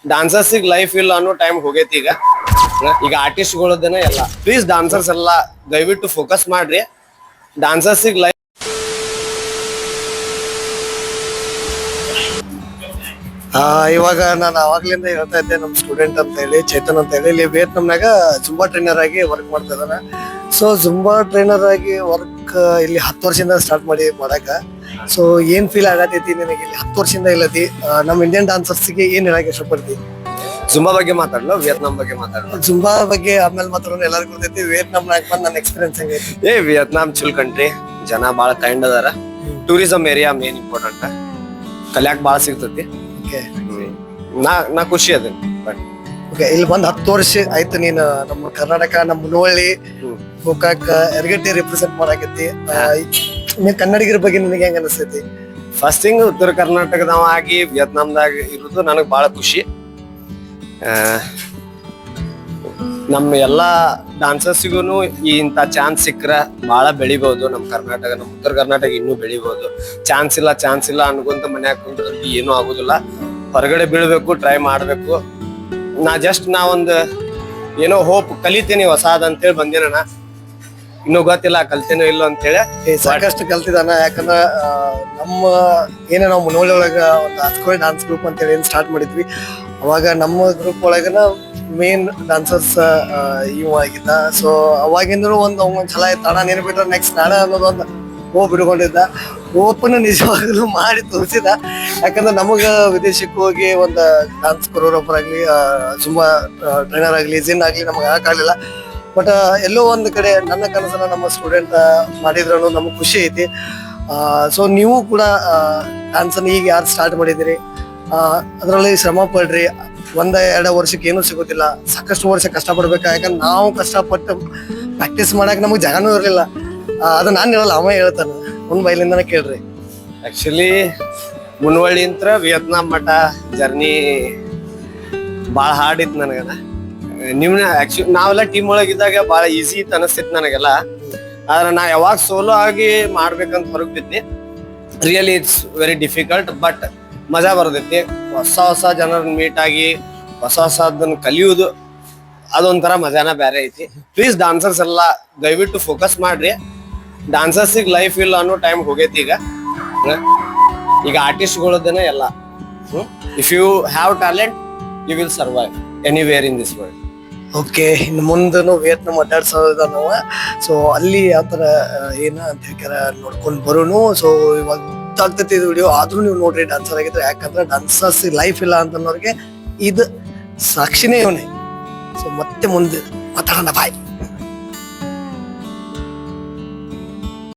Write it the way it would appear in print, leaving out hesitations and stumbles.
ಡಾನ್ಸರ್ಸಿಗೆ life ಇಲ್ಲ ಅನ್ನೋ time ಹೋಗೈತಿ ಈಗ ಆರ್ಟಿಸ್ಟ್ಗಳದನ್ನ ಎಲ್ಲ ಪ್ಲೀಸ್ ಡಾನ್ಸರ್ಸ್ ಎಲ್ಲ ದಯವಿಟ್ಟು ಫೋಕಸ್ ಮಾಡ್ರಿ ಡಾನ್ಸರ್ಸಿಗೆ ಲೈಫ್. ಇವಾಗ ನಾನು ಅವಾಗ್ಲಿಂದ ಹೇಳ್ತಾ ಇದ್ದೆ ನಮ್ ಸ್ಟೂಡೆಂಟ್ ಅಂತ ಹೇಳಿ ಚೇತನ್ ಅಂತ ಹೇಳಿ ಇಲ್ಲಿ ವಿಯೆಟ್ನಾಂನಾಗ ಜುಂಬಾ ಟ್ರೈನರ್ ಆಗಿ ವರ್ಕ್ ಮಾಡ್ತಾ ಇದ್ದಾನೆ. ಸೊ ಜುಂಬಾ ಟ್ರೈನರ್ ಆಗಿ ವರ್ಕ್ ಇಲ್ಲಿ 10 ವರ್ಷದಿಂದ ಸ್ಟಾರ್ಟ್ ಮಾಡಾಕ. ಸೊ ಏನ್ ಫೀಲ್ ಆಗತೈತಿ ನಿನಗೆ ಇಲ್ಲಿ 10 ವರ್ಷದಿಂದ ಇಲ್ಲತಿ ನಮ್ ಇಂಡಿಯನ್ ಡಾನ್ಸರ್ಸ್ಗೆ ಏನ್ ಹೇಳಕ್ ಇಷ್ಟಪಡ್ತಿ? ಜುಂಬಾ ಬಗ್ಗೆ ಮಾತಾಡ್ಲು ವಿಯತ್ನಾಂ ಬಗ್ಗೆ ಮಾತಾಡ್ಲು? ಜುಂಬಾ ಬಗ್ಗೆ ಆಮೇಲೆ ಮಾತಾಡೋಣ ಎಲ್ಲರಿಗೂ ಗೊತ್ತೈತಿ. ವಿಯೆಟ್ನಾಂನಾಗ ಬಂದ್ ನನ್ನ ಎಕ್ಸ್ಪೀರಿಯನ್ಸ್ ಹೆಂಗೈತಿ? ವಿಯತ್ನಾಂ ಚಿಲ್ ಕಂಟ್ರಿ, ಜನ ಬಾಳ ಕೈಂಡ್ ಅದಾರ. ಟೂರಿಸಂ ಏರಿಯಾ ಮೇನ್ ಇಂಪಾರ್ಟೆಂಟ್, ಕಲ್ಯಾಕ್ ಬಾಳ ಸಿಗ್ತತಿ. ನಾ ಖುಷಿ ಅದ. ಇಲ್ಲಿ ಬಂದ್ 10 ವರ್ಷ ಆಯ್ತು ನೀನು ನಮ್ಮ ಕರ್ನಾಟಕ, ನಮ್ಮ ಮುನವಳ್ಳಿ, ಗೋಕಾಕ್, ಯರಗಟ್ಟಿ ರಿಪ್ರೆಸೆಂಟ್ ಮಾಡಾಕತ್ತಿ. ನೀನ್ ಕನ್ನಡಿಗರ ಬಗ್ಗೆ ನಿನಗೆ ಹೆಂಗ ಅನಿಸ್ತೈತಿ? ಫಸ್ಟ್ ಥಿಂಗ್ ಉತ್ತರ ಕರ್ನಾಟಕದವ ಆಗಿ ವಿಯತ್ನಾಂದಾಗ ಇರೋದು ನನಗ್ ಬಾಳ ಖುಷಿ. ನಮ್ಮ ಎಲ್ಲಾ ಡಾನ್ಸರ್ಸಿಗೂ ಇಂಥ ಚಾನ್ಸ್ ಸಿಕ್ಕ್ರ ಬಾಳ ಬೆಳಿಬಹುದು. ನಮ್ಮ ಕರ್ನಾಟಕ, ನಮ್ಮ ಉತ್ತರ ಕರ್ನಾಟಕ ಇನ್ನೂ ಬೆಳಿಬಹುದು. ಚಾನ್ಸ್ ಇಲ್ಲ ಅನ್ಕೊಂತ ಮನ್ಯಾಗ ಕುಂತ್ರೆ ಏನೂ ಆಗುದಿಲ್ಲ. ಹೊರಗಡೆ ಬೀಳ್ಬೇಕು, ಟ್ರೈ ಮಾಡ್ಬೇಕು. ನಾ ಒಂದ್ ಏನೋ ಹೋಪ್ ಕಲಿತೇನೆ ಹೊಸಾದ್ ಅಂತೇಳಿ ಬಂದೇನ. ಇನ್ನೂ ಗೊತ್ತಿಲ್ಲ ಕಲ್ತೇನೋ ಇಲ್ಲೋ ಅಂತೇಳಿ. ಸಾಕಷ್ಟು ಕಲ್ತಿದಾನ. ಯಾಕಂದ್ರ ನಮ್ಮ ನಾವು ಮುನವಳ್ಳಿ ಒಳಗ ಒಂದು ಹತ್ಕೋಳಿ ಡಾನ್ಸ್ ಗ್ರೂಪ್ ಅಂತೇಳಿ ಏನ್ ಸ್ಟಾರ್ಟ್ ಮಾಡಿದ್ವಿ. ಅವಾಗ ನಮ್ಮ ಗ್ರೂಪ್ ಒಳಗನ ಮೇನ್ ಡಾನ್ಸರ್ಸ್ ಇವ ಆಗಿದ್ದ. ಸೊ ಅವಾಗಿಂದಲೂ ಒಂದ್ ಛಲ ಇತ್ತು, ಅಣ್ಣ ನೀನು ಬಿಟ್ರೆ ನೆಕ್ಸ್ಟ್ ನಾಡ ಅನ್ನೋದೊಂದು ಬಿಡ್ಕೊಂಡಿದ್ದ. ಓಪನ್ ನಿಜವಾಗ್ಲೂ ಮಾಡಿ ತೋರಿಸಿದ. ಯಾಕಂದ್ರೆ ನಮಗ ವಿದೇಶಕ್ಕೆ ಹೋಗಿ ಒಂದು ಡಾನ್ಸ್ ಕೊರಿಯೋಗ್ರಾಫರ್ ತುಂಬಾ ಟ್ರೈನರ್ ಆಗ್ಲಿ ಜಿನ್ ಆಗ್ಲಿ ನಮಗ ಆಗಲಿಲ್ಲ. ಬಟ್ ಎಲ್ಲೋ ಒಂದ್ ಕಡೆ ನನ್ನ ಕನಸನ್ನ ನಮ್ಮ ಸ್ಟೂಡೆಂಟ್ ಮಾಡಿದ್ರು ನಮಗ್ ಖುಷಿ ಐತಿ. ಸೊ ನೀವು ಕೂಡ ಡಾನ್ಸ್ ಅನ್ನ ಈಗ ಯಾರು ಸ್ಟಾರ್ಟ್ ಮಾಡಿದಿರಿ ಅದ್ರಲ್ಲಿ ಶ್ರಮ ಪಡ್ರಿ. 1-2 ವರ್ಷಕ್ಕೆ ಏನೂ ಸಿಗೋದಿಲ್ಲ, ಸಾಕಷ್ಟು ವರ್ಷ ಕಷ್ಟ ಪಡ್ಬೇಕ. ಯಾಕಂದ್ರೆ ನಾವು ಕಷ್ಟಪಟ್ಟು ಪ್ರಾಕ್ಟೀಸ್ ಮಾಡಕ್ ನಮಗ್ ಜಾಗನೂ ಇರ್ಲಿಲ್ಲ. ಅದು ನಾನ್ ಹೇಳಲ್ಲ, ಅವ ಹೇಳ್ತಾನ, ಒಂದ್ ಬೈಲಿಂದನ ಕೇಳ್ರಿ. ಆಕ್ಚುಲಿ ಮುನವಳ್ಳಿ ಅಂತ ವಿಯತ್ನಾಂ ಮಠ ಜರ್ನಿ ಬಾಳ ಹಾರ್ಡ್ ಇತ್ತು ನನಗನ. ಆಕ್ಚುಲಿ ನಾವೆಲ್ಲ ಟೀಮ್ ಒಳಗಿದ್ದಾಗ ಬಾಳ ಈಸಿ ಇತ್ತು ಅನಿಸ್ತಿತ್ತು ನನಗೆಲ್ಲ. ಆದ್ರೆ ನಾ ಯಾವಾಗ ಸೋಲೋ ಆಗಿ ಮಾಡ್ಬೇಕಂತ ಹೊರಗ್ ಬಿದ್ನಿ. Really it's very difficult, but ಮಜಾ ಬರ್ತೈತಿ. ಹೊಸ ಜನರನ್ನ ಮೀಟ್ ಆಗಿ ಹೊಸದನ್ನ ಕಲಿಯುವುದು ಅದೊಂಥರ ಮಜಾನ ಬೇರೆ ಐತಿ. ಪ್ಲೀಸ್ ಡಾನ್ಸರ್ಸ್ ಎಲ್ಲ ದಯವಿಟ್ಟು ಫೋಕಸ್ ಮಾಡ್ರಿ. ಡಾನ್ಸರ್ಸಿಗೆ ಲೈಫ್ ಇಲ್ಲ ಅನ್ನೋ ಟೈಮ್ ಹೋಗೈತಿ ಈಗ ಆರ್ಟಿಸ್ಟ್ಗಳದನ್ನ ಎಲ್ಲ. If you have talent you will survive anywhere in this world. Okay, ಇನ್ನು ಮುಂದನು ವಿಯತ್ನಾಂ ಅಡ್ಡಾಡ್ಸೋದ ನಾವು. ಸೊ ಅಲ್ಲಿ ಯಾವ ತರ ಏನ ಅಂತ ಹೇಳ್ಯಾರ ನೋಡ್ಕೊಂಡ್ ಬರೋನು. ಸೊ ಇವಾಗ ಗೊತ್ತಾಗ್ತೈತಿ ಇದು ವಿಡಿಯೋ, ಆದ್ರೂ ನೀವು ನೋಡ್ರಿ ಡಾನ್ಸರ್ ಆಗಿದ್ರೆ. ಯಾಕಂದ್ರೆ ಡಾನ್ಸರ್ಸ್ ಲೈಫ್ ಇಲ್ಲ ಅಂತನ್ನೋರಿಗೆ ಇದು ಸಾಕ್ಷಿನೇ ಇವನೇ. ಸೊ ಮತ್ತೆ ಮುಂದೆ ಮಾತಾಡೋಣ, ಬಾಯ್.